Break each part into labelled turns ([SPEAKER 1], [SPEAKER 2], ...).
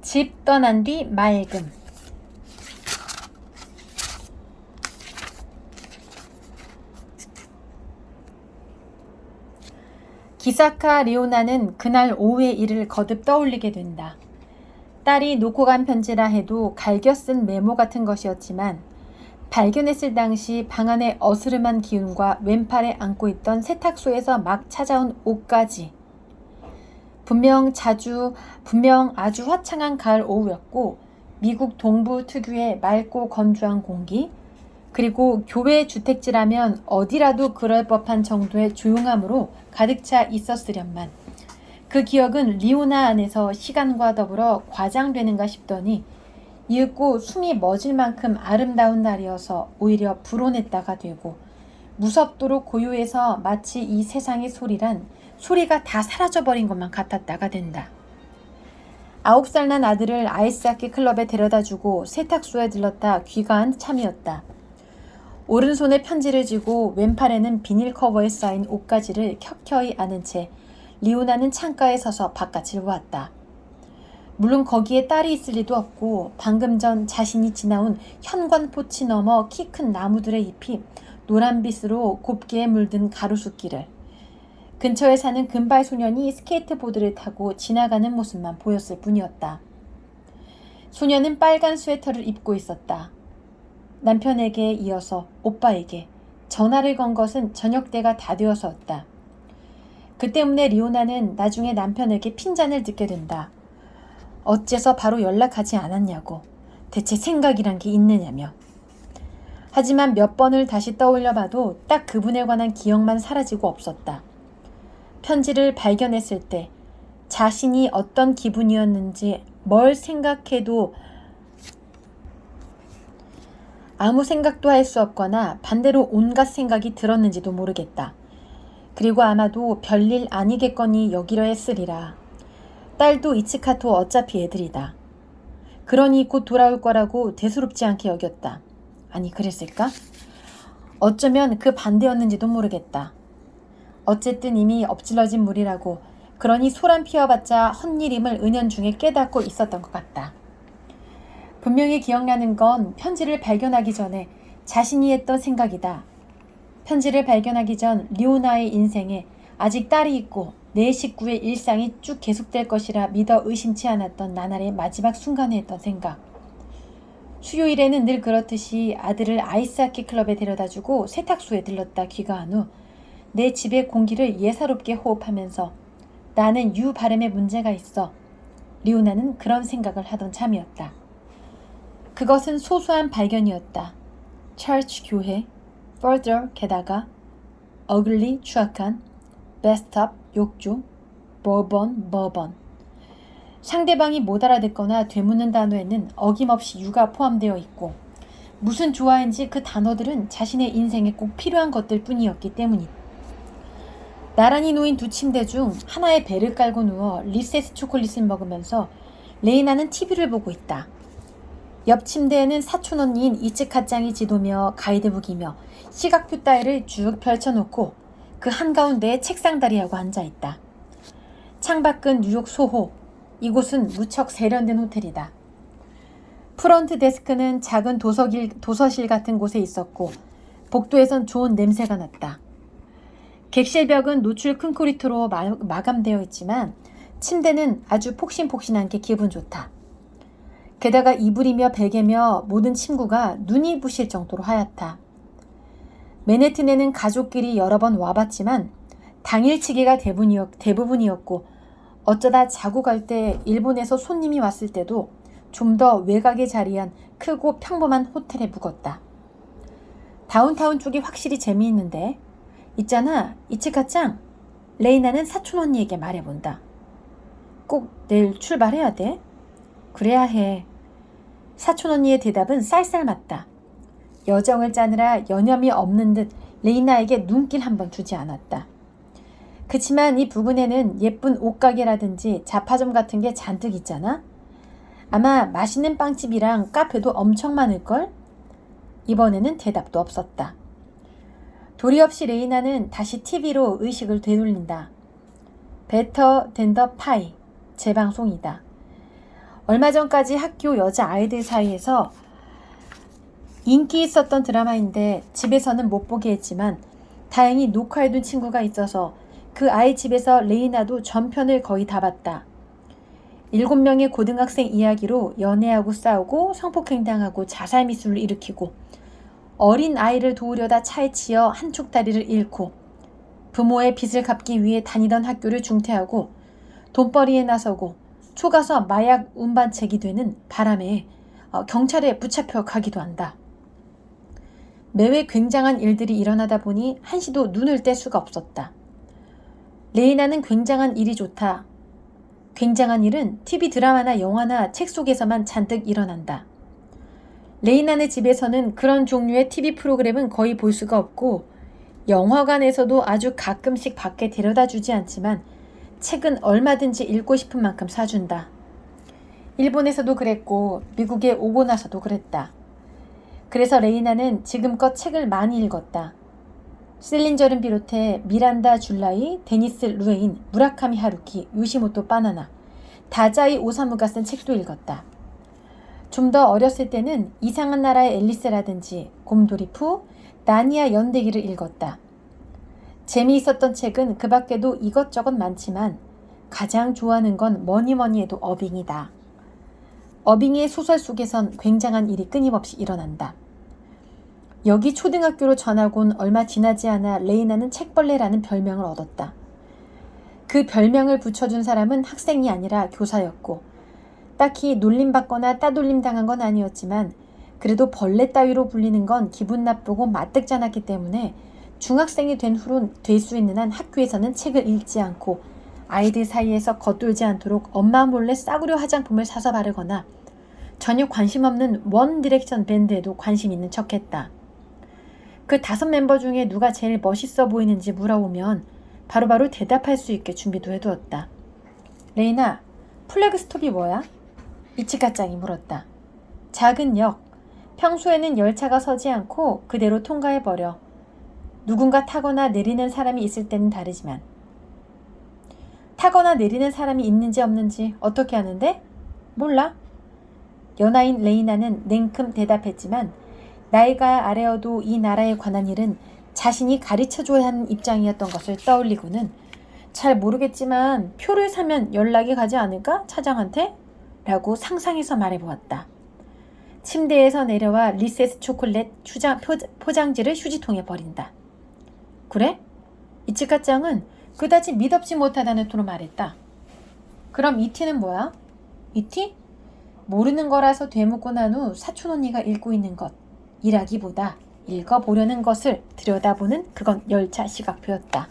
[SPEAKER 1] 집 떠난 뒤 맑음. 기사카 리오나는 그날 오후의 일을 거듭 떠올리게 된다. 딸이 놓고 간 편지라 해도 갈겨 쓴 메모 같은 것이었지만 발견했을 당시 방 안의 어스름한 기운과 왼팔에 안고 있던 세탁소에서 막 찾아온 옷까지 분명 아주 화창한 가을 오후였고 미국 동부 특유의 맑고 건조한 공기 그리고 교외 주택지라면 어디라도 그럴 법한 정도의 조용함으로 가득 차 있었으련만 그 기억은 리오나 안에서 시간과 더불어 과장되는가 싶더니 이윽고 숨이 멎을 만큼 아름다운 날이어서 오히려 불온했다가 되고 무섭도록 고요해서 마치 이 세상의 소리가 다 사라져버린 것만 같았다가 된다. 9살 난 아들을 아이스하키 클럽에 데려다주고 세탁소에 들렀다 귀가한 참이었다. 오른손에 편지를 쥐고 왼팔에는 비닐 커버에 쌓인 옷가지를 켜켜이 안은 채 리오나는 창가에 서서 바깥을 보았다. 물론 거기에 딸이 있을 리도 없고 방금 전 자신이 지나온 현관포치 너머 키 큰 나무들의 잎이 노란빛으로 곱게 물든 가로수길을 근처에 사는 금발 소년이 스케이트보드를 타고 지나가는 모습만 보였을 뿐이었다. 소년은 빨간 스웨터를 입고 있었다. 남편에게 이어서 오빠에게 전화를 건 것은 저녁 때가 다 되어서였다. 그 때문에 리오나는 나중에 남편에게 핀잔을 듣게 된다. 어째서 바로 연락하지 않았냐고, 대체 생각이란 게 있느냐며. 하지만 몇 번을 다시 떠올려봐도 딱 그분에 관한 기억만 사라지고 없었다. 편지를 발견했을 때 자신이 어떤 기분이었는지 뭘 생각해도 아무 생각도 할 수 없거나 반대로 온갖 생각이 들었는지도 모르겠다. 그리고 아마도 별일 아니겠거니 여기려 했으리라. 딸도 이츠카토 어차피 애들이다. 그러니 곧 돌아올 거라고 대수롭지 않게 여겼다. 아니 그랬을까? 어쩌면 그 반대였는지도 모르겠다. 어쨌든 이미 엎질러진 물이라고 그러니 소란 피워봤자 헛일임을 은연중에 깨닫고 있었던 것 같다. 분명히 기억나는 건 편지를 발견하기 전에 자신이 했던 생각이다. 편지를 발견하기 전 리오나의 인생에 아직 딸이 있고 내 식구의 일상이 쭉 계속될 것이라 믿어 의심치 않았던 나날의 마지막 순간에 했던 생각. 수요일에는 늘 그렇듯이 아들을 아이스하키 클럽에 데려다주고 세탁소에 들렀다 귀가한 후 내 집의 공기를 예사롭게 호흡하면서 나는 유 발음에 문제가 있어. 리오나는 그런 생각을 하던 참이었다. 그것은 소소한 발견이었다. 철치 교회, further 게다가, ugly 추악한, bathtub 욕조, bourbon. 상대방이 못 알아듣거나 되묻는 단어에는 어김없이 유가 포함되어 있고 무슨 좋아인지 그 단어들은 자신의 인생에 꼭 필요한 것들 뿐이었기 때문이다. 나란히 놓인 두 침대 중 하나에 배를 깔고 누워 리세스 초콜릿을 먹으면서 레이나는 TV를 보고 있다. 옆 침대에는 사촌 언니인 이츠카짱이 지도며 가이드북이며 시각표 따위를 쭉 펼쳐놓고 그 한가운데에 책상다리하고 앉아있다. 창밖은 뉴욕 소호. 이곳은 무척 세련된 호텔이다. 프런트 데스크는 작은 도서실 같은 곳에 있었고 복도에선 좋은 냄새가 났다. 객실 벽은 노출 콘크리트로 마감되어 있지만 침대는 아주 폭신폭신한 게 기분 좋다. 게다가 이불이며 베개며 모든 침구가 눈이 부실 정도로 하얗다. 맨해튼에는 가족끼리 여러 번 와봤지만 당일치기가 대부분이었고 어쩌다 자고 갈 때 일본에서 손님이 왔을 때도 좀 더 외곽에 자리한 크고 평범한 호텔에 묵었다. 다운타운 쪽이 확실히 재미있는데 있잖아 이츠카짱, 레이나는 사촌 언니에게 말해본다. 꼭 내일 출발해야 돼? 그래야 해. 사촌 언니의 대답은 쌀쌀맞다. 여정을 짜느라 여념이 없는 듯 레이나에게 눈길 한번 주지 않았다. 그치만 이 부근에는 예쁜 옷가게라든지 잡화점 같은 게 잔뜩 있잖아? 아마 맛있는 빵집이랑 카페도 엄청 많을걸? 이번에는 대답도 없었다. 도리 없이 레이나는 다시 TV로 의식을 되돌린다. Better than the pie. 재방송이다. 얼마 전까지 학교 여자 아이들 사이에서 인기 있었던 드라마인데 집에서는 못 보게 했지만 다행히 녹화해둔 친구가 있어서 그 아이 집에서 레이나도 전편을 거의 다 봤다. 7명의 고등학생 이야기로 연애하고 싸우고 성폭행당하고 자살미수를 일으키고 어린 아이를 도우려다 차에 치여 한쪽 다리를 잃고 부모의 빚을 갚기 위해 다니던 학교를 중퇴하고 돈벌이에 나서고 초가서 마약 운반책이 되는 바람에 경찰에 붙잡혀 가기도 한다. 매회 굉장한 일들이 일어나다 보니 한시도 눈을 뗄 수가 없었다. 레이나는 굉장한 일이 좋다. 굉장한 일은 TV 드라마나 영화나 책 속에서만 잔뜩 일어난다. 레이나네 집에서는 그런 종류의 TV 프로그램은 거의 볼 수가 없고 영화관에서도 아주 가끔씩 밖에 데려다 주지 않지만 책은 얼마든지 읽고 싶은 만큼 사준다. 일본에서도 그랬고 미국에 오고 나서도 그랬다. 그래서 레이나는 지금껏 책을 많이 읽었다. 셀린저를 비롯해 미란다 줄라이, 데니스 루에인, 무라카미 하루키, 요시모토 바나나, 다자이 오사무가 쓴 책도 읽었다. 좀 더 어렸을 때는 이상한 나라의 앨리스라든지 곰돌이푸, 나니아 연대기를 읽었다. 재미있었던 책은 그 밖에도 이것저것 많지만 가장 좋아하는 건 뭐니 해도 어빙이다. 어빙의 소설 속에선 굉장한 일이 끊임없이 일어난다. 여기 초등학교로 전학 온 얼마 지나지 않아 레이나는 책벌레라는 별명을 얻었다. 그 별명을 붙여준 사람은 학생이 아니라 교사였고 딱히 놀림받거나 따돌림 당한 건 아니었지만 그래도 벌레 따위로 불리는 건 기분 나쁘고 마뜩잖았기 때문에 중학생이 된 후론 될 수 있는 한 학교에서는 책을 읽지 않고 아이들 사이에서 겉돌지 않도록 엄마 몰래 싸구려 화장품을 사서 바르거나 전혀 관심 없는 원 디렉션 밴드에도 관심 있는 척했다. 그 5 멤버 중에 누가 제일 멋있어 보이는지 물어보면 바로바로 대답할 수 있게 준비도 해두었다. 레이나, 플래그 스톱이 뭐야? 이치카짱이 물었다. 작은 역. 평소에는 열차가 서지 않고 그대로 통과해버려. 누군가 타거나 내리는 사람이 있을 때는 다르지만. 타거나 내리는 사람이 있는지 없는지 어떻게 아는데? 몰라. 연하인 레이나는 냉큼 대답했지만 나이가 아래여도 이 나라에 관한 일은 자신이 가르쳐줘야 하는 입장이었던 것을 떠올리고는 잘 모르겠지만 표를 사면 연락이 가지 않을까? 차장한테? 라고 상상해서 말해보았다. 침대에서 내려와 리세스 초콜릿 포장지를 휴지통에 버린다. 그래? 이치카짱은 그다지 믿업지 못하다는 토로 말했다. 그럼 이 티는 뭐야? 이 티? 모르는 거라서 되묻고 난 후 사촌 언니가 읽고 있는 것. 이라기보다 읽어보려는 것을 들여다보는 그건 열차 시각표였다.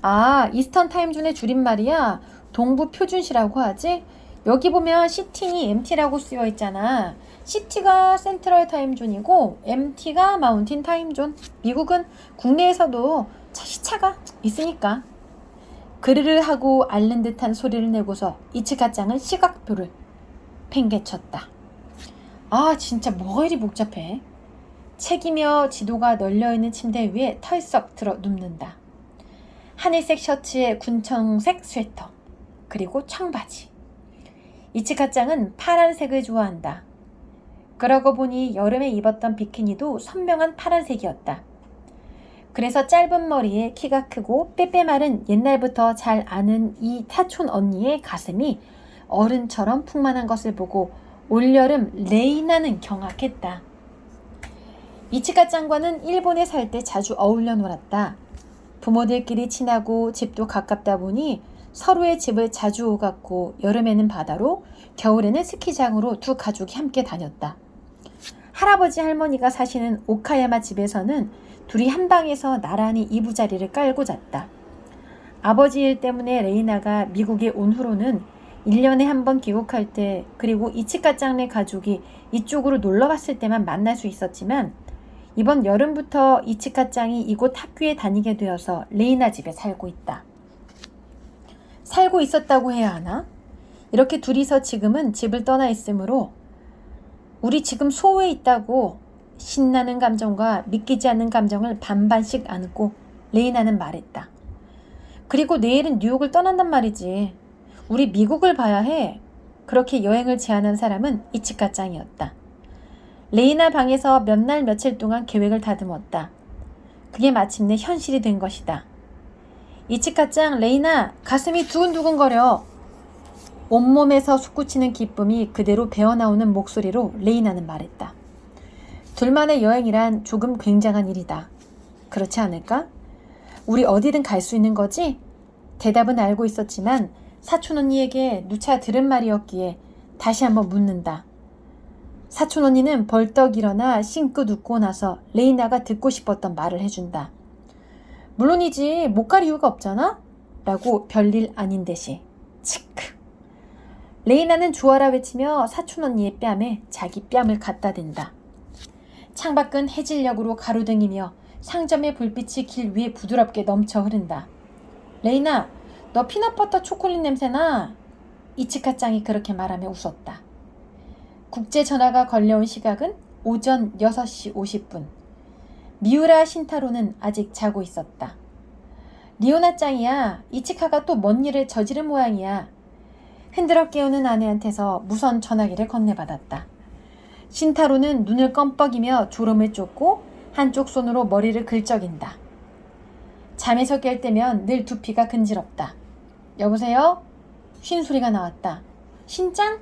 [SPEAKER 1] 아, 이스턴 타임존의 줄임말이야. 동부 표준시라고 하지? 여기 보면 CT니 MT라고 쓰여 있잖아. CT가 센트럴 타임존이고 MT가 마운틴 타임존. 미국은 국내에서도 시차가 있으니까. 그르르 하고 앓는 듯한 소리를 내고서 이치카짱은 시각표를 팽개쳤다. 아, 진짜 뭐가 이리 복잡해. 책이며 지도가 널려있는 침대 위에 털썩 들어 눕는다. 하늘색 셔츠에 군청색 스웨터, 그리고 청바지. 이치카짱은 파란색을 좋아한다. 그러고 보니 여름에 입었던 비키니도 선명한 파란색이었다. 그래서 짧은 머리에 키가 크고 빼빼 마른 옛날부터 잘 아는 이 사촌 언니의 가슴이 어른처럼 풍만한 것을 보고 올여름 레이나는 경악했다. 이치카짱과는 일본에 살 때 자주 어울려 놀았다. 부모들끼리 친하고 집도 가깝다 보니 서로의 집을 자주 오갔고 여름에는 바다로 겨울에는 스키장으로 두 가족이 함께 다녔다. 할아버지 할머니가 사시는 오카야마 집에서는 둘이 한 방에서 나란히 이부자리를 깔고 잤다. 아버지 일 때문에 레이나가 미국에 온 후로는 1년에 한 번 귀국할 때 그리고 이치카짱네 가족이 이쪽으로 놀러 왔을 때만 만날 수 있었지만 이번 여름부터 이치카짱이 이곳 학교에 다니게 되어서 레이나 집에 살고 있다. 살고 있었다고 해야 하나? 이렇게 둘이서 지금은 집을 떠나 있으므로 우리 지금 소우에 있다고 신나는 감정과 믿기지 않는 감정을 반반씩 안고 레이나는 말했다. 그리고 내일은 뉴욕을 떠난단 말이지. 우리 미국을 봐야 해. 그렇게 여행을 제안한 사람은 이치카 짱이었다. 레이나 방에서 몇 날 며칠 동안 계획을 다듬었다. 그게 마침내 현실이 된 것이다. 이치카 짱, 레이나, 가슴이 두근두근거려. 온몸에서 솟구치는 기쁨이 그대로 배어나오는 목소리로 레이나는 말했다. 둘만의 여행이란 조금 굉장한 일이다. 그렇지 않을까? 우리 어디든 갈 수 있는 거지? 대답은 알고 있었지만 사촌 언니에게 누차 들은 말이었기에 다시 한번 묻는다. 사촌 언니는 벌떡 일어나 싱긋 웃고 나서 레이나가 듣고 싶었던 말을 해준다. 물론이지, 못 갈 이유가 없잖아? 라고 별일 아닌 듯이. 치크. 레이나는 좋아라 외치며 사촌 언니의 뺨에 자기 뺨을 갖다 댄다. 창밖은 해질녘으로 가로등이며 상점의 불빛이 길 위에 부드럽게 넘쳐 흐른다. 레이나, 너 피넛버터 초콜릿 냄새나? 이치카 짱이 그렇게 말하며 웃었다. 국제 전화가 걸려온 시각은 오전 6시 50분. 미우라 신타로는 아직 자고 있었다. 리오나 짱이야. 이치카가 또 뭔 일을 저지른 모양이야. 흔들어 깨우는 아내한테서 무선 전화기를 건네받았다. 신타로는 눈을 껌뻑이며 졸음을 쫓고 한쪽 손으로 머리를 긁적인다. 잠에서 깰 때면 늘 두피가 근지럽다. 여보세요? 쉰 소리가 나왔다. 신짱?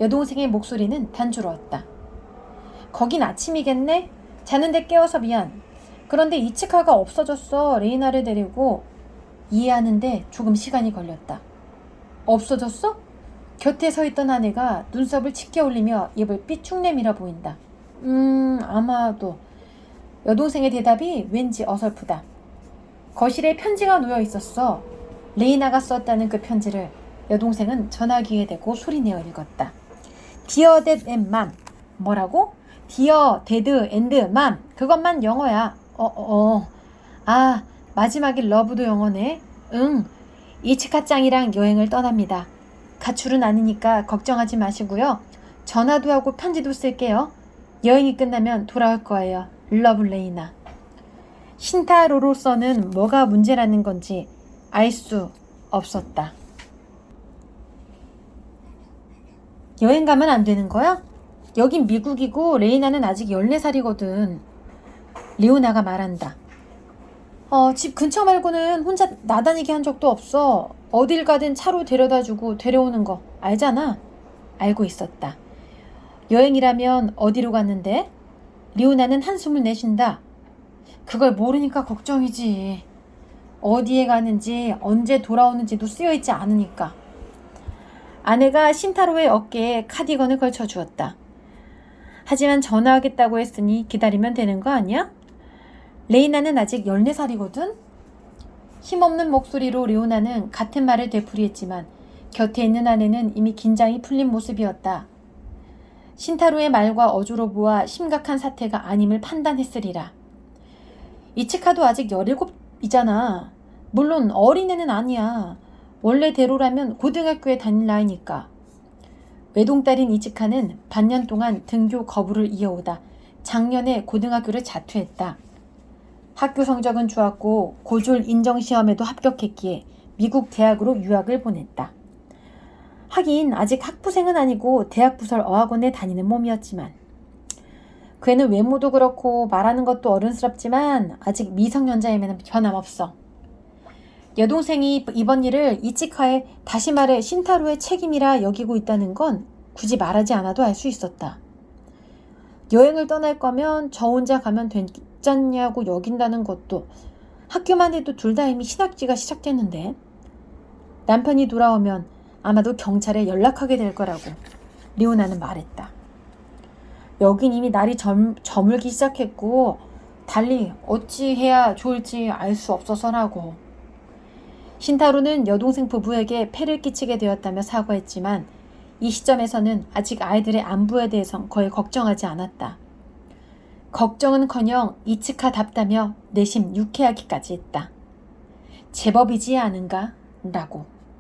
[SPEAKER 1] 여동생의 목소리는 단조로웠다. 거긴 아침이겠네? 자는데 깨워서 미안. 그런데 이치카가 없어졌어. 레이나를 데리고. 이해하는데 조금 시간이 걸렸다. 없어졌어? 곁에 서 있던 아내가 눈썹을 치켜 올리며 입을 삐쭉 내밀어 보인다. 아마도. 여동생의 대답이 왠지 어설프다. 거실에 편지가 놓여 있었어. 레이나가 썼다는 그 편지를 여동생은 전화기에 대고 소리내어 읽었다. Dear Dad and Mom. 뭐라고? Dear Dad and Mom. 그것만 영어야. 아, 마지막에 러브도 영어네. 응. 이치카 짱이랑 여행을 떠납니다. 가출은 아니니까 걱정하지 마시고요. 전화도 하고 편지도 쓸게요. 여행이 끝나면 돌아올 거예요. 러브 레이나. 신타로로서는 뭐가 문제라는 건지 알 수 없었다. 여행 가면 안 되는 거야? 여긴 미국이고 레이나는 아직 14살이거든. 리오나가 말한다. 집 근처 말고는 혼자 나다니게 한 적도 없어. 어딜 가든 차로 데려다주고 데려오는 거 알잖아. 알고 있었다. 여행이라면 어디로 갔는데? 리오나는 한숨을 내쉰다. 그걸 모르니까 걱정이지. 어디에 가는지 언제 돌아오는지도 쓰여있지 않으니까. 아내가 신타로의 어깨에 카디건을 걸쳐주었다. 하지만 전화하겠다고 했으니 기다리면 되는 거 아니야? 레이나는 아직 14살이거든? 힘없는 목소리로 레오나는 같은 말을 되풀이했지만 곁에 있는 아내는 이미 긴장이 풀린 모습이었다. 신타로의 말과 어조로 보아 심각한 사태가 아님을 판단했으리라. 이치카도 아직 17이잖아. 물론 어린애는 아니야. 원래대로라면 고등학교에 다닐 나이니까. 외동딸인 이치카는 반년 동안 등교 거부를 이어오다 작년에 고등학교를 자퇴했다. 학교 성적은 좋았고 고졸 인정시험에도 합격했기에 미국 대학으로 유학을 보냈다. 하긴 아직 학부생은 아니고 대학부설 어학원에 다니는 몸이었지만 그 애는 외모도 그렇고 말하는 것도 어른스럽지만 아직 미성년자임에는 변함없어. 여동생이 이번 일을 이치카의, 다시 말해 신타로의 책임이라 여기고 있다는 건 굳이 말하지 않아도 알 수 있었다. 여행을 떠날 거면 저 혼자 가면 됐잖냐고 여긴다는 것도 학교만 해도 둘 다 이미 신학기가 시작됐는데 남편이 돌아오면 아마도 경찰에 연락하게 될 거라고 리오나는 말했다. 여긴 이미 날이 저물기 시작했고 달리 어찌 해야 좋을지 알 수 없어서라고. 신타로는 여동생 부부에게 폐를 끼치게 되었다며 사과했지만 이 시점에서는 아직 아이들의 안부에 대해선 거의 걱정하지 않았다. 걱정은커녕 이치카답다며 내심 유쾌하기까지 했다. 제법이지 않은가? 라고.